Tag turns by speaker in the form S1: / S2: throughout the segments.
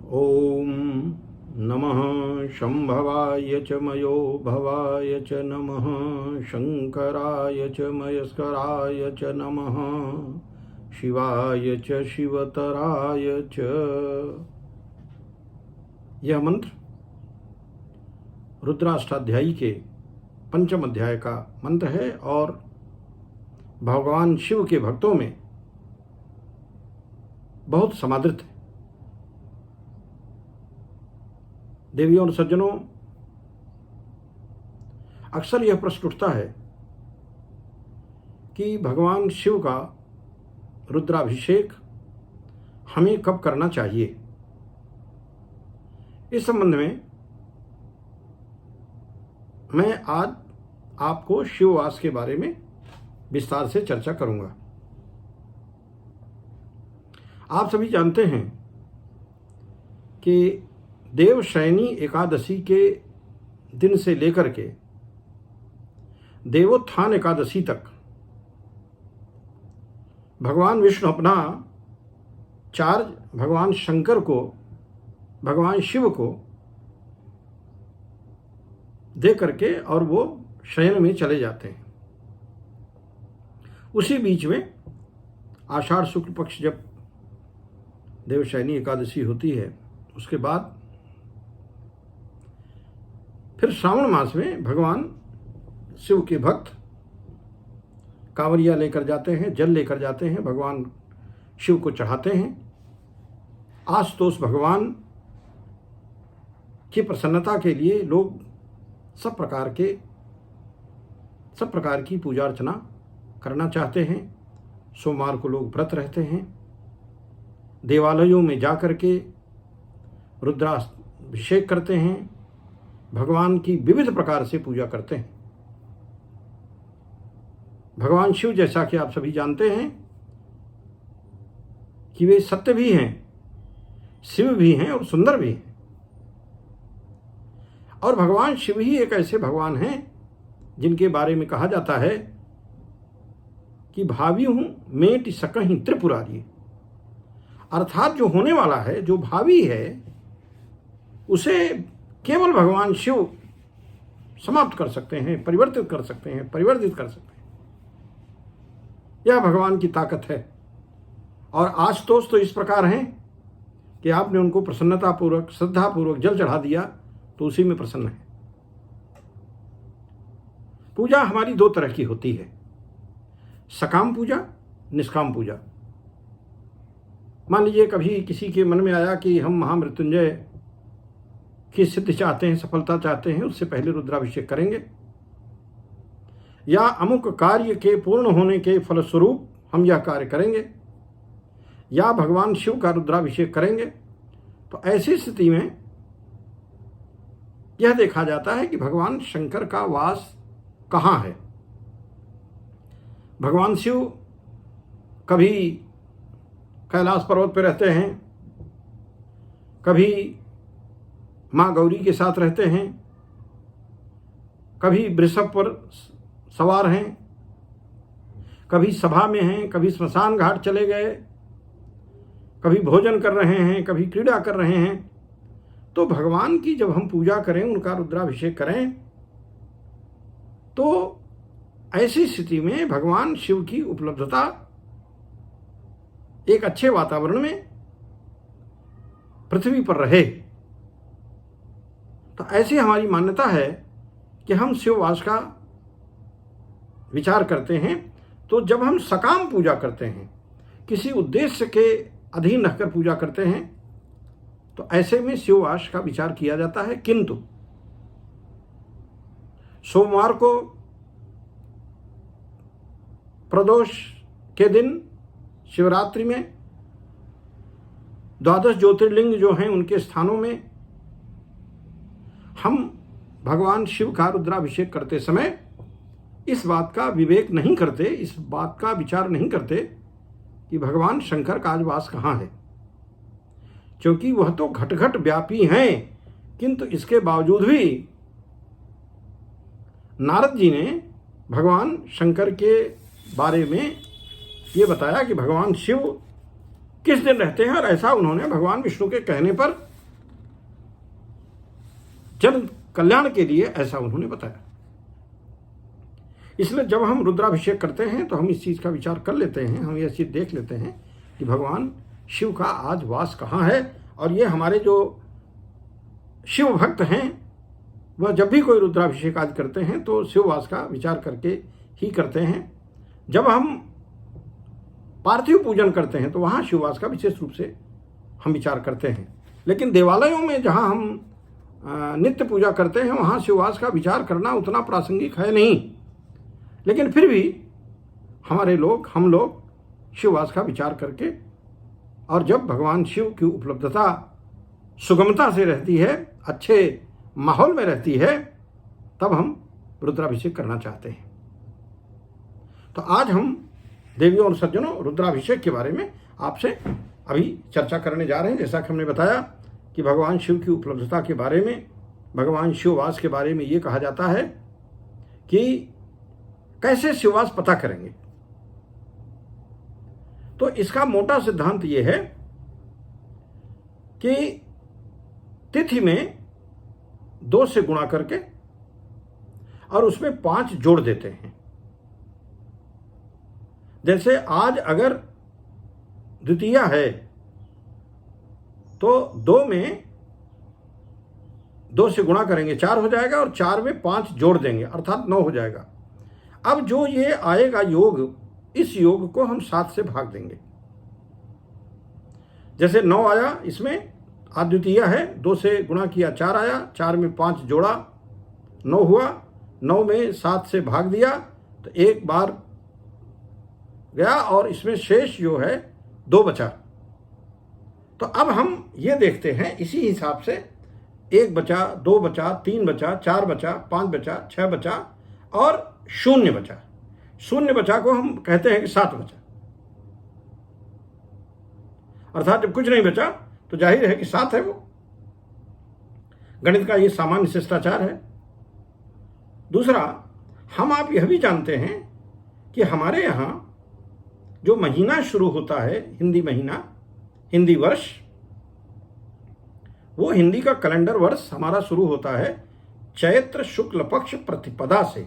S1: ओम नमः शंभवाय च मयो भवाय च नमः शंकराय च मयस्कराय च नमः शिवाय च शिवतराय च। यह मंत्र रुद्राष्टाध्यायी के पंचम अध्याय का मंत्र है और भगवान शिव के भक्तों में बहुत समादृत है। देवियों और सज्जनों, अक्सर यह प्रश्न उठता है कि भगवान शिव का रुद्राभिषेक हमें कब करना चाहिए। इस संबंध में मैं आज आपको शिववास के बारे में विस्तार से चर्चा करूंगा। आप सभी जानते हैं कि देवशयनी एकादशी के दिन से लेकर के देवोत्थान एकादशी तक भगवान विष्णु अपना चार्ज भगवान शंकर को, भगवान शिव को दे करके और वो शयन में चले जाते हैं। उसी बीच में आषाढ़ शुक्ल पक्ष जब देवशयनी एकादशी होती है, उसके बाद फिर श्रावण मास में भगवान शिव के भक्त कांवरिया लेकर जाते हैं, जल लेकर जाते हैं, भगवान शिव को चढ़ाते हैं। आशुतोष भगवान की प्रसन्नता के लिए लोग सब प्रकार की पूजा अर्चना करना चाहते हैं। सोमवार को लोग व्रत रहते हैं, देवालयों में जाकर के रुद्राभिषेक करते हैं, भगवान की विविध प्रकार से पूजा करते हैं। भगवान शिव, जैसा कि आप सभी जानते हैं कि वे सत्य भी हैं, शिव भी हैं और सुंदर भी हैं। और भगवान शिव ही एक ऐसे भगवान हैं जिनके बारे में कहा जाता है कि भावी हूं मेट सकहीं त्रिपुरारी। अर्थात जो होने वाला है, जो भावी है, उसे केवल भगवान शिव समाप्त कर सकते हैं, परिवर्तित कर सकते हैं, परिवर्तित कर सकते हैं। यह भगवान की ताकत है। और आशुतोष तो इस प्रकार हैं कि आपने उनको प्रसन्नतापूर्वक, श्रद्धापूर्वक जल चढ़ा दिया तो उसी में प्रसन्न है। पूजा हमारी दो तरह की होती है, सकाम पूजा, निष्काम पूजा। मान लीजिए कभी किसी के मन में आया कि हम महामृत्युंजय की सिद्धि चाहते हैं, सफलता चाहते हैं, उससे पहले रुद्राभिषेक करेंगे, या अमुक कार्य के पूर्ण होने के फलस्वरूप हम यह कार्य करेंगे, या भगवान शिव का रुद्राभिषेक करेंगे। तो ऐसी स्थिति में यह देखा जाता है कि भगवान शंकर का वास कहाँ है। भगवान शिव कभी कैलाश पर्वत पर रहते हैं, कभी माँ गौरी के साथ रहते हैं, कभी वृषभ पर सवार हैं, कभी सभा में हैं, कभी स्मशान घाट चले गए, कभी भोजन कर रहे हैं, कभी क्रीड़ा कर रहे हैं। तो भगवान की जब हम पूजा करें, उनका रुद्राभिषेक करें, तो ऐसी स्थिति में भगवान शिव की उपलब्धता एक अच्छे वातावरण में पृथ्वी पर रहे। तो ऐसी हमारी मान्यता है कि हम शिववास का विचार करते हैं। तो जब हम सकाम पूजा करते हैं, किसी उद्देश्य के अधीन रहकर पूजा करते हैं, तो ऐसे में शिववास का विचार किया जाता है। किंतु सोमवार को प्रदोष के दिन, शिवरात्रि में 12 ज्योतिर्लिंग जो हैं उनके स्थानों में हम भगवान शिव का रुद्राभिषेक करते समय इस बात का विवेक नहीं करते, इस बात का विचार नहीं करते कि भगवान शंकर का आज वास कहाँ है। क्योंकि वह तो घट घट व्यापी हैं, किंतु इसके बावजूद भी नारद जी ने भगवान शंकर के बारे में ये बताया कि भगवान शिव किस दिन रहते हैं, और ऐसा उन्होंने भगवान विष्णु के कहने पर जन कल्याण के लिए, ऐसा उन्होंने बताया। इसलिए जब हम रुद्राभिषेक करते हैं तो हम इस चीज़ का विचार कर लेते हैं, हम यह चीज़ देख लेते हैं कि भगवान शिव का आज वास कहाँ है। और ये हमारे जो शिव भक्त हैं वह जब भी कोई रुद्राभिषेक आज करते हैं तो शिववास का विचार करके ही करते हैं। जब हम पार्थिव पूजन करते हैं तो वहाँ शिववास का विशेष रूप से हम विचार करते हैं। लेकिन देवालयों में जहाँ हम नित्य पूजा करते हैं वहाँ शिववास का विचार करना उतना प्रासंगिक है नहीं। लेकिन फिर भी हम लोग शिववास का विचार करके, और जब भगवान शिव की उपलब्धता सुगमता से रहती है, अच्छे माहौल में रहती है, तब हम रुद्राभिषेक करना चाहते हैं। तो आज हम देवियों और सज्जनों रुद्राभिषेक के बारे में आपसे अभी चर्चा करने जा रहे हैं। जैसा कि हमने बताया कि भगवान शिव की उपलब्धता के बारे में, भगवान शिववास के बारे में ये कहा जाता है कि कैसे शिववास पता करेंगे। तो इसका मोटा सिद्धांत ये है कि तिथि में 2 से गुणा करके और उसमें 5 जोड़ देते हैं। जैसे आज अगर द्वितीया है तो 2 में 2 से गुणा करेंगे 4 हो जाएगा, और 4 में 5 जोड़ देंगे अर्थात 9 हो जाएगा। अब जो ये आएगा योग, इस योग को हम 7 से भाग देंगे। जैसे 9 आया, इसमें आज द्वितीया है, 2 से गुणा किया 4 आया, 4 में 5 जोड़ा 9 हुआ, 9 में 7 से भाग दिया तो 1 बार गया, और इसमें शेष जो है 2 बचा। तो अब हम ये देखते हैं इसी हिसाब से 1 बचा, 2 बचा, 3 बचा, 4 बचा, 5 बचा, 6 बचा और 0 बचा। 0 बचा को हम कहते हैं कि 7 बचा। अर्थात जब कुछ नहीं बचा तो जाहिर है कि 7 है। वो गणित का ये सामान्य शिष्टाचार है। दूसरा, हम आप यह भी जानते हैं कि हमारे यहाँ जो महीना शुरू होता है, हिंदी महीना, हिंदी वर्ष, वो हिंदी का कैलेंडर वर्ष हमारा शुरू होता है चैत्र शुक्ल पक्ष प्रतिपदा से।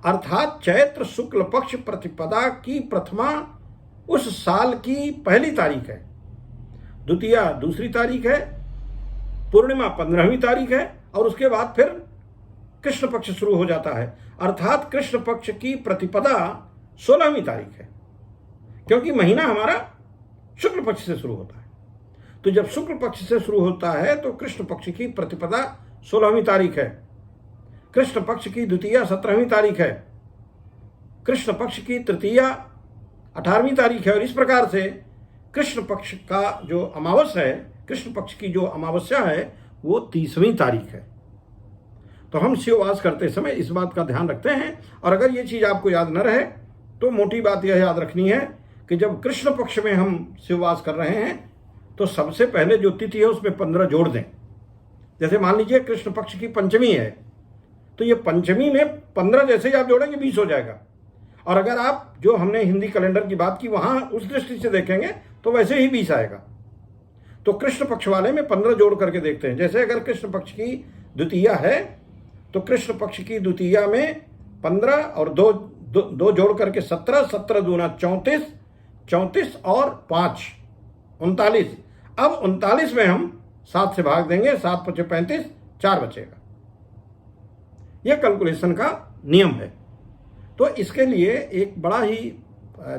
S1: अर्थात चैत्र शुक्ल पक्ष प्रतिपदा की प्रथमा उस साल की पहली तारीख है, द्वितीया दूसरी तारीख है, पूर्णिमा 15वीं तारीख है, और उसके बाद फिर कृष्ण पक्ष शुरू हो जाता है। अर्थात कृष्ण पक्ष की प्रतिपदा 16वीं तारीख है, क्योंकि महीना हमारा शुक्ल पक्ष से शुरू होता है। तो जब शुक्ल पक्ष से शुरू होता है तो कृष्ण पक्ष की प्रतिपदा 16वीं तारीख है, कृष्ण पक्ष की द्वितीया 17वीं तारीख है, कृष्ण पक्ष की तृतीया 18वीं तारीख है, और इस प्रकार से कृष्ण पक्ष का जो अमावस्या है, कृष्ण पक्ष की जो अमावस्या है वो 30वीं तारीख है। तो हम शिववास करते समय इस बात का ध्यान रखते हैं। और अगर ये चीज़ आपको याद न रहे तो मोटी बात यह याद रखनी है कि जब कृष्ण पक्ष में हम शिववास कर रहे हैं तो सबसे पहले जो तिथि है उसमें 15 जोड़ दें। जैसे मान लीजिए कृष्ण पक्ष की पंचमी है, तो ये पंचमी में 15 जैसे ही आप जोड़ेंगे 20 हो जाएगा। और अगर आप जो हमने हिंदी कैलेंडर की बात की वहाँ उस दृष्टि से देखेंगे तो वैसे ही 20 आएगा। तो कृष्ण पक्ष वाले में 15 जोड़ करके देखते हैं। जैसे अगर कृष्ण पक्ष की द्वितीया है तो कृष्ण पक्ष की द्वितीया में 15 और 2 जोड़ करके 17, 17 दूना 34, 34 और 5 39। अब 39 में हम 7 से भाग देंगे, 7 × 5 = 35, 4 बचेगा। यह कैलकुलेशन का नियम है। तो इसके लिए एक बड़ा ही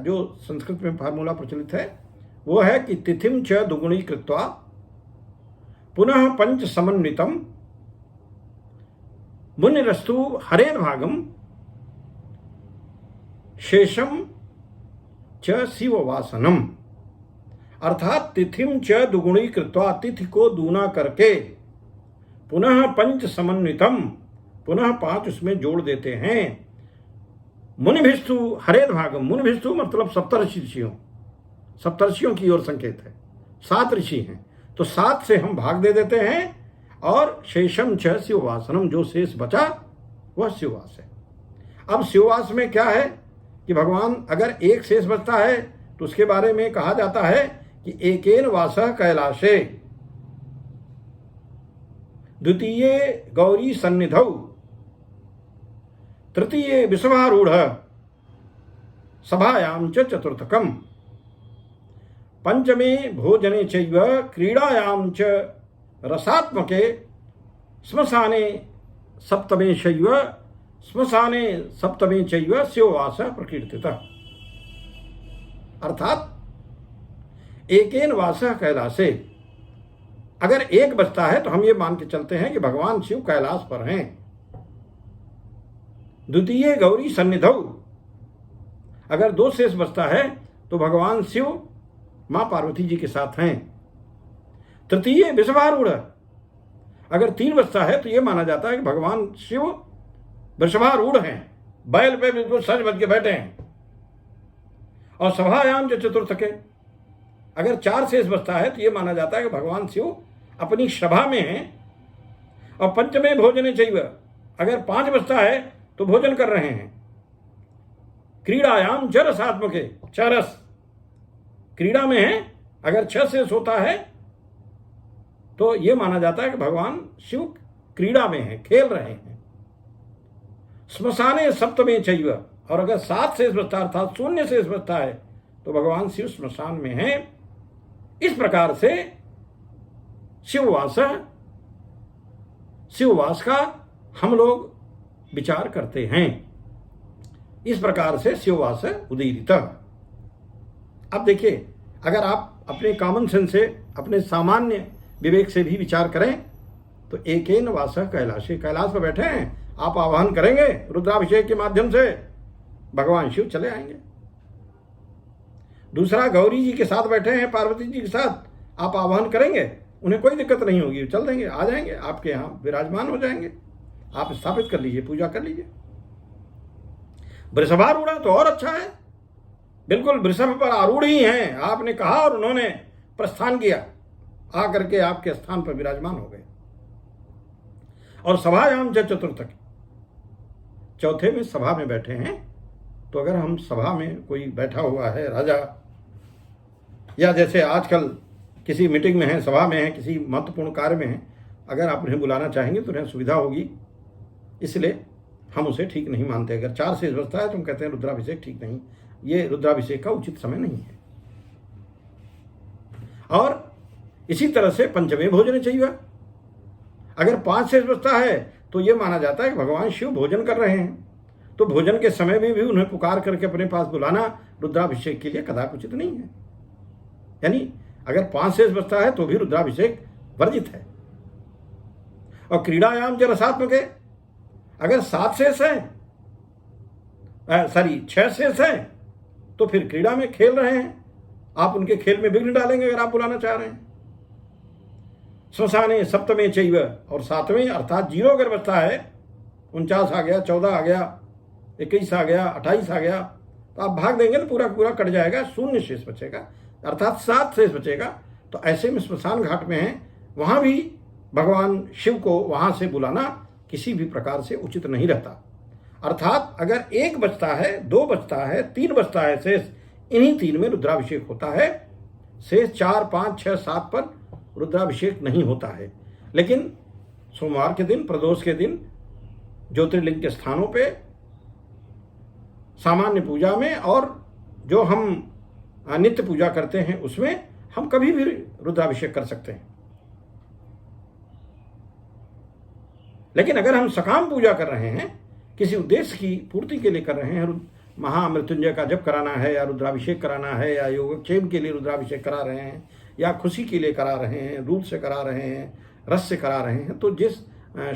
S1: जो संस्कृत में फार्मूला प्रचलित है वो है कि तिथिम च दुगुणी कृत्वा पुनः 5 समन्वितम मुनिरस्तु हरेर भागम शेषम च शिववासनम। अर्थात तिथिम च दुगुणी कृत्वा, तिथि को दूना करके, पुनः 5 समन्वितम, पुनः 5 उसमें जोड़ देते हैं। मुनिभिस्तु हरेर भागम, मुनिभिस्तु मतलब सप्तर्षियों की ओर संकेत है। 7 ऋषि हैं तो 7 से हम भाग दे देते हैं, और शेषम च शिववासनम, जो शेष बचा वह शिववास है। अब शिववास में क्या है कि भगवान अगर एक शेष बचता है तो उसके बारे में कहा जाता है कि एकेन वासः कैलाशे, द्वितीये गौरी सन्निधौ तृतीये विषभारूढ़ सभायां च चतुर्थकम् पंचमे भोजने चैव क्रीडायां च रसात्मके श्मशाने सप्तमे चैव स्योवासः प्रकीर्तितः। अर्थात एकेन वासः कैलासे, अगर एक बचता है तो हम ये मान के चलते हैं कि भगवान शिव कैलाश पर हैं। द्वितीय गौरी सन्निधौ, अगर दो शेष बचता है तो भगवान शिव मां पार्वती जी के साथ हैं। तृतीय वृषभारूढ़, अगर तीन बचता है तो यह माना जाता है कि भगवान शिव वृषभारूढ़ हैं, बैल पे बिल्कुल सज बज के बैठे हैं। और सभायाम जो चतुर्थ के, अगर चार शेष बचता है तो यह माना जाता है कि भगवान शिव अपनी सभा में हैं। और पंचमे भोजने चैव, अगर पांच बचता है तो भोजन कर रहे हैं। क्रीड़ायाम च रसात्मके, छह रस क्रीड़ा में है, अगर छह शेष होता है तो यह माना जाता है कि भगवान शिव क्रीड़ा में हैं, खेल रहे हैं। श्मशाने सप्तमे चैव, और अगर सात शेष बचता अर्थात शून्य शेष बचता है तो भगवान शिव श्मशान में हैं। इस प्रकार से शिववास का हम लोग विचार करते हैं। इस प्रकार से शिववास उदीरित। अब देखिए, अगर आप अपने कॉमन सेंस से, अपने सामान्य विवेक से भी विचार करें तो एकेन वासः कैलाशे, कैलाश पर बैठे हैं, आप आवाहन करेंगे रुद्राभिषेक के माध्यम से, भगवान शिव चले आएंगे। दूसरा, गौरी जी के साथ बैठे हैं, पार्वती जी के साथ, आप आवाहन करेंगे, उन्हें कोई दिक्कत नहीं होगी, चल देंगे, आ जाएंगे, आपके यहाँ विराजमान हो जाएंगे, आप स्थापित कर लीजिए, पूजा कर लीजिए। वृषभारूढ़ तो और अच्छा है, बिल्कुल वृषभ पर आरूढ़ ही हैं, आपने कहा और उन्होंने प्रस्थान किया, आकर के आपके स्थान पर विराजमान हो गए। और सभायाम च चतुर्थक, चौथे में सभा में बैठे हैं। तो अगर हम सभा में कोई बैठा हुआ है राजा, या जैसे आजकल किसी मीटिंग में है, सभा में है, किसी महत्वपूर्ण कार्य में है, अगर आप उन्हें बुलाना चाहेंगे तो उन्हें सुविधा होगी, इसलिए हम उसे ठीक नहीं मानते। अगर चार शेष बचता है तो हम कहते हैं रुद्राभिषेक ठीक नहीं, ये रुद्राभिषेक का उचित समय नहीं है। और इसी तरह से पंचमे भोजन चाहिए, अगर पांच शेष बचता है तो यह माना जाता है कि भगवान शिव भोजन कर रहे हैं, तो भोजन के समय में भी उन्हें पुकार करके अपने पास बुलाना रुद्राभिषेक के लिए कदापि उचित नहीं है। यानी अगर पांच शेष बचता है तो भी रुद्राभिषेक वर्जित है। और क्रीड़ायाम च रसात्मके, अगर सात शेष है, छह शेष है, तो फिर क्रीड़ा में खेल रहे हैं, आप उनके खेल में विघ्न डालेंगे अगर आप बुलाना चाह रहे हैं। श्मशाने सप्तमे चैव, और सातवें अर्थात जीरो अगर बचता है, 49 आ गया, 14 आ गया, 21 आ गया, 28 आ गया, तो आप भाग देंगे तो पूरा पूरा कट जाएगा, शून्य शेष बचेगा, अर्थात 7 शेष बचेगा। तो ऐसे में श्मशान घाट में है, वहां भी भगवान शिव को वहां से बुलाना किसी भी प्रकार से उचित नहीं रहता। अर्थात अगर एक बचता है, दो बचता है, तीन बचता है शेष, इन्हीं तीन में रुद्राभिषेक होता है। शेष 4, 5, 6, 7 पर रुद्राभिषेक नहीं होता है। लेकिन सोमवार के दिन, प्रदोष के दिन, ज्योतिर्लिंग के स्थानों पे, सामान्य पूजा में, और जो हम नित्य पूजा करते हैं उसमें हम कभी भी रुद्राभिषेक कर सकते हैं। लेकिन अगर हम सकाम पूजा कर रहे हैं, किसी उद्देश्य की पूर्ति के लिए कर रहे हैं, महामृत्युंजय का जप कराना है, या रुद्राभिषेक कराना है, या योगक्षेम के लिए रुद्राभिषेक करा रहे हैं, या खुशी के लिए करा रहे हैं, दूध से करा रहे हैं, रस से करा रहे हैं, तो जिस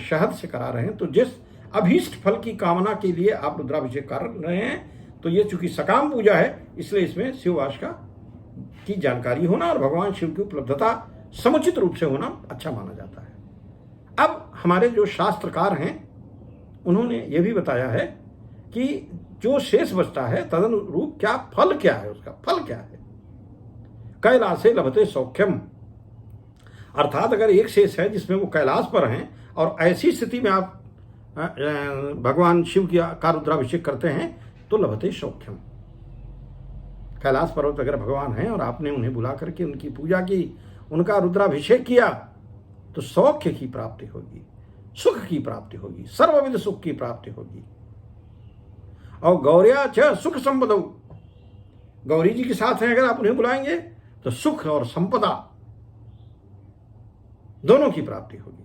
S1: शहद से करा रहे हैं, तो जिस अभीष्ट फल की कामना के लिए आप रुद्राभिषेक कर रहे हैं, तो ये चूंकि सकाम पूजा है, इसलिए इसमें शिववास की जानकारी होना और भगवान शिव की उपलब्धता समुचित रूप से होना अच्छा माना जाता है। अब हमारे जो शास्त्रकार हैं उन्होंने ये भी बताया है कि जो शेष बचता है तदनुरूप क्या फल क्या है, उसका फल क्या है। कैलासे लभते सौख्यम, अर्थात अगर एक शेष है जिसमें वो कैलाश पर हैं और ऐसी स्थिति में आप भगवान शिव का रुद्राभिषेक करते हैं तो लभते सौख्यम। कैलाश पर्वत अगर भगवान हैं और आपने उन्हें बुला करके उनकी पूजा की, उनका रुद्राभिषेक किया, तो सौख्य की प्राप्ति होगी, सुख की प्राप्ति होगी, सर्वविध सुख की प्राप्ति होगी। और गौर्या च सुख संपदा, गौरी जी के साथ हैं अगर आप उन्हें बुलाएंगे तो सुख और संपदा दोनों की प्राप्ति होगी।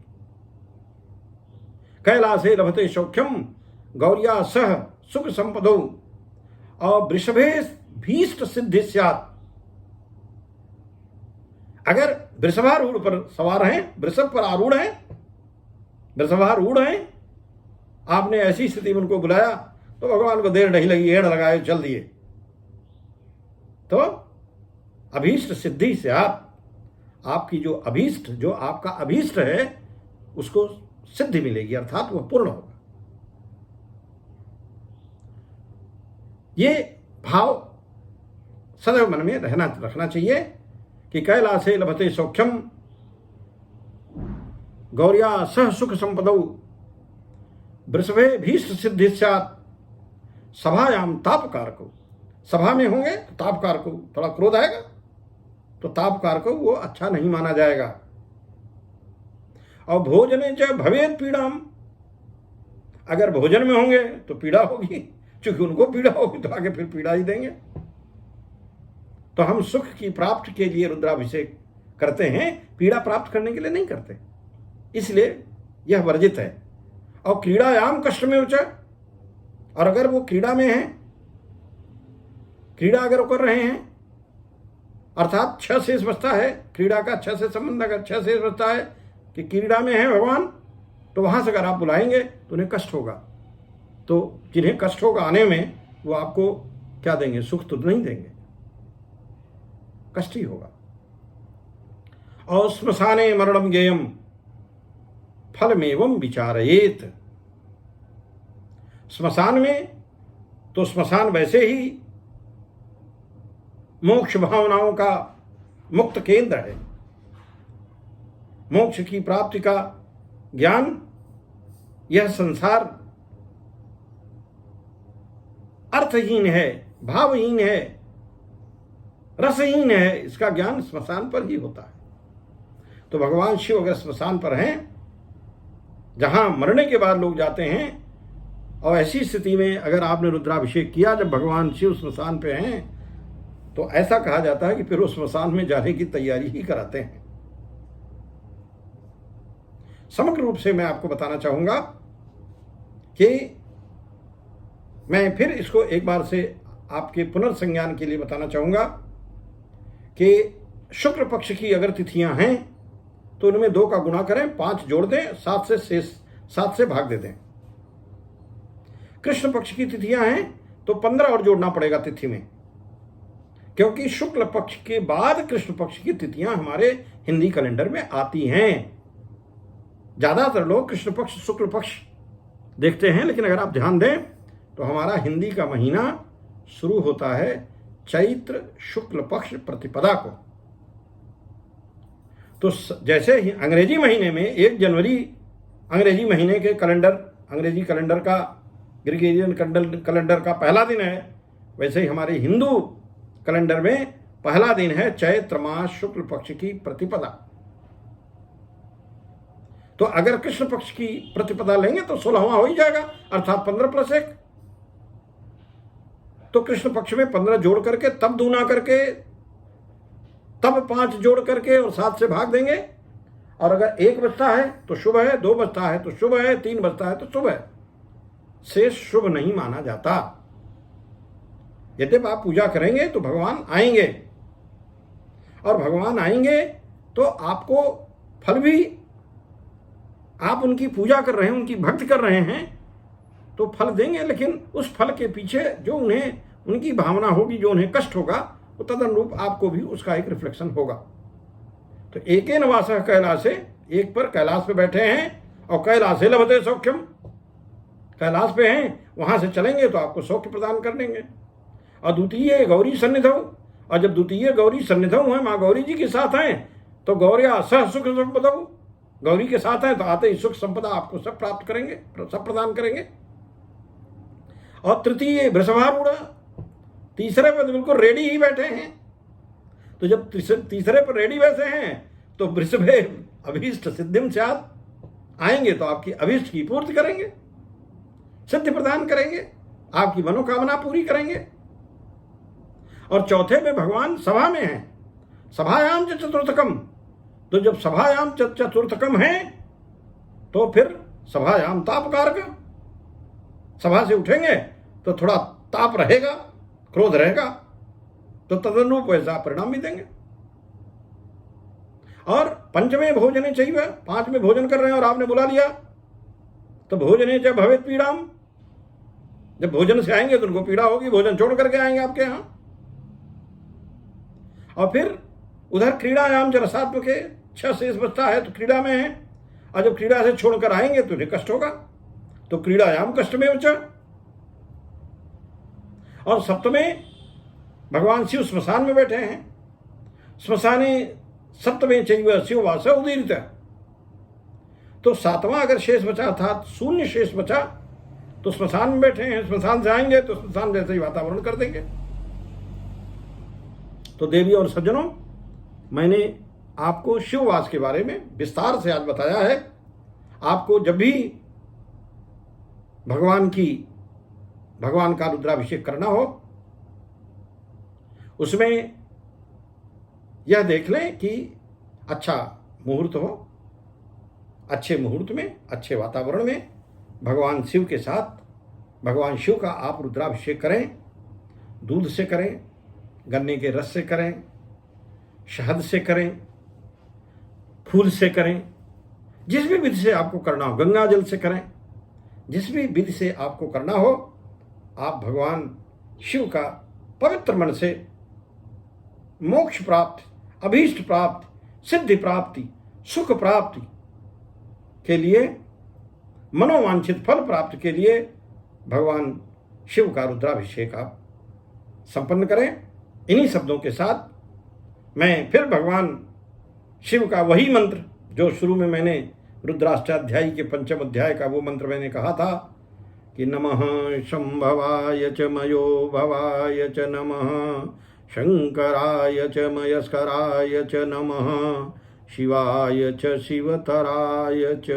S1: कैलासे लभते सौख्यम गौरिया सह सुख संपदो और वृषभे भीष्ट सिद्धि स्यात्। अगर वृषभारूढ़ पर सवार हैं, वृषभ पर आरूढ़ हैं, वृषभारूढ़ हैं, आपने ऐसी स्थिति में उनको बुलाया तो भगवान को देर नहीं लगी, एड़ लगाए चल दिए, तो अभीष्ट सिद्धि से आपकी जो अभीष्ट, जो आपका अभीष्ट है उसको सिद्धि मिलेगी, अर्थात वह पूर्ण होगा। ये भाव सदैव मन में रखना चाहिए कि कैलासे लभते सौख्यम गौर्या सह सुख संपदौ वृषभे भीष्ट सिद्धि स्यात्। सभायाम तापकार को, सभा में होंगे तो तापकार को थोड़ा क्रोध आएगा, तो तापकार को वो अच्छा नहीं माना जाएगा। और भोजने च भवेत पीड़ाम, अगर भोजन में होंगे तो पीड़ा होगी, क्योंकि उनको पीड़ा होगी तो आगे फिर पीड़ा ही देंगे। तो हम सुख की प्राप्ति के लिए रुद्राभिषेक करते हैं, पीड़ा प्राप्त करने के लिए नहीं करते, इसलिए यह वर्जित है। और क्रीड़ायाम कष्ट में उच्च, और अगर वो क्रीड़ा में है, क्रीड़ा अगर कर रहे हैं, अर्थात 6 शेष बचता है, क्रीड़ा का 6 से संबंध अगर 6 शेष बचता है कि क्रीड़ा में है भगवान, तो वहां से अगर आप बुलाएंगे तो उन्हें कष्ट होगा। तो जिन्हें कष्ट होगा आने में, वो आपको क्या देंगे? सुख तो नहीं देंगे, कष्ट ही होगा। और श्मशाने मरणम गेयम फलमेवं विचारयेत, श्मशान में तो श्मशान वैसे ही मोक्ष भावनाओं का मुक्त केंद्र है, मोक्ष की प्राप्ति का ज्ञान यह संसार अर्थहीन है, भावहीन है, रसहीन है, इसका ज्ञान श्मशान पर ही होता है। तो भगवान शिव अगर श्मशान पर हैं, जहां मरने के बाद लोग जाते हैं, और ऐसी स्थिति में अगर आपने रुद्राभिषेक किया जब भगवान शिव श्मशान पे हैं, तो ऐसा कहा जाता है कि फिर उस श्मशान में जाने की तैयारी ही कराते हैं। समग्र रूप से मैं आपको बताना चाहूंगा कि मैं फिर इसको एक बार से आपके पुनर्संज्ञान के लिए बताना चाहूंगा कि शुक्ल पक्ष की अगर तिथियां हैं तो उनमें 2 का गुणा करें, 5 जोड़ दें, 7 से भाग दे दें। कृष्ण पक्ष की तिथियां हैं तो 15 और जोड़ना पड़ेगा तिथि में, क्योंकि शुक्ल पक्ष के बाद कृष्ण पक्ष की तिथियां हमारे हिंदी कैलेंडर में आती हैं। ज्यादातर लोग कृष्ण पक्ष शुक्ल पक्ष देखते हैं, लेकिन अगर आप ध्यान दें तो हमारा हिंदी का महीना शुरू होता है चैत्र शुक्ल पक्ष प्रतिपदा को। तो जैसे ही अंग्रेजी महीने में 1 जनवरी अंग्रेजी महीने के कैलेंडर, अंग्रेजी कैलेंडर का, ग्रेगोरियन कैलेंडर का पहला दिन है, वैसे ही हमारे हिंदू कैलेंडर में पहला दिन है चैत्र मास शुक्ल पक्ष की प्रतिपदा। तो अगर कृष्ण पक्ष की प्रतिपदा लेंगे तो 16वां हो ही जाएगा, अर्थात 15 + 1। तो कृष्ण पक्ष में 15 जोड़ करके, तब दूना करके, तब 5 जोड़ करके और 7 से भाग देंगे। और अगर 1 बचता है तो शुभ है, 2 बचता है तो शुभ है, 3 बचता है तो शुभ है, शेष शुभ नहीं माना जाता। यद्यपि आप पूजा करेंगे तो भगवान आएंगे, और भगवान आएंगे तो आपको फल भी, आप उनकी पूजा कर रहे हैं, उनकी भक्ति कर रहे हैं तो फल देंगे, लेकिन उस फल के पीछे जो उन्हें, उनकी भावना होगी, जो उन्हें कष्ट होगा, वो तदनुरूप आपको भी उसका एक रिफ्लेक्शन होगा। तो एकेन वासः कैलासे, एक पर कैलाश पे बैठे हैं और कैलासे लभते सौख्यम, कैलाश पे हैं, वहां से चलेंगे तो आपको सौख्य प्रदान कर देंगे। और द्वितीय गौरी सन्निधौ, और जब द्वितीय गौरी सन्निधौ है, माँ गौरी जी के साथ हैं, तो गौरिया सह सुख संपदा, गौरी के साथ हैं तो आते ही सुख संपदा आपको सब प्राप्त करेंगे, सब प्रदान करेंगे। और तृतीय वृषभारूढ़, तीसरे पर बिल्कुल रेडी ही बैठे हैं। तो जब तीसरे पर रेडी वैसे हैं तो वृषभे अभीष्ट सिद्धिम स्यात्, आएंगे तो आपकी अभीष्ट की पूर्ति करेंगे, सिद्धि प्रदान करेंगे, आपकी मनोकामना पूरी करेंगे। और चौथे में भगवान सभा में है, सभायाम च चतुर्थकम, तो जब सभायाम चतुर्थकम है तो फिर सभायाम तापकारक, सभा से उठेंगे तो थोड़ा ताप रहेगा, क्रोध रहेगा, तो तदनुरूप वैसा परिणाम भी देंगे। और पंचमे भोजने चाहिए, 5 में भोजन कर रहे हैं और आपने बुला लिया तो भोजने च भवेत पीड़ाम, जब भोजन से आएंगे तो उनको पीड़ा होगी, भोजन छोड़ करके आएंगे आपके यहां। और फिर उधर क्रीड़ायाम च रसात्मक है, 6 शेष बचता है तो क्रीड़ा में है, और जब क्रीड़ा से छोड़कर आएंगे तो उन्हें कष्ट होगा, तो क्रीड़ायाम कष्ट में उच्च। और सप्तमे भगवान शिव स्मशान में बैठे हैं, स्मशाने सप्तमे चैव शिव वास उदीरित, तो 7वां अगर शेष बचा अर्थात 0 शेष बचा तो स्मशान में बैठे हैं, स्मशान से आएंगे तो स्मशान जैसे ही वातावरण कर देंगे। तो देवी और सज्जनों, मैंने आपको शिववास के बारे में विस्तार से आज बताया है। आपको जब भी भगवान का रुद्राभिषेक करना हो, उसमें यह देख लें कि अच्छा मुहूर्त हो, अच्छे मुहूर्त में, अच्छे वातावरण में भगवान शिव के साथ भगवान शिव का आप रुद्राभिषेक करें। दूध से करें, गन्ने के रस से करें, शहद से करें, फूल से करें, जिस भी विधि से आपको करना हो, गंगा जल से करें, जिस भी विधि से आपको करना हो, आप भगवान शिव का पवित्र मन से मोक्ष प्राप्ति, अभीष्ट प्राप्ति, सिद्धि प्राप्ति, सुख प्राप्ति के लिए, मनोवांछित फल प्राप्ति के लिए भगवान शिव का रुद्राभिषेक आप संपन्न करें। इन्हीं शब्दों के साथ मैं फिर भगवान शिव का वही मंत्र जो शुरू में मैंने रुद्राष्टाध्यायी के 5वें अध्याय का वो मंत्र मैंने कहा था कि नमः शंभवाय च मयो भवाय च नमः शंकराय च मयस्कराय च नमः शिवाय च शिवतराय च।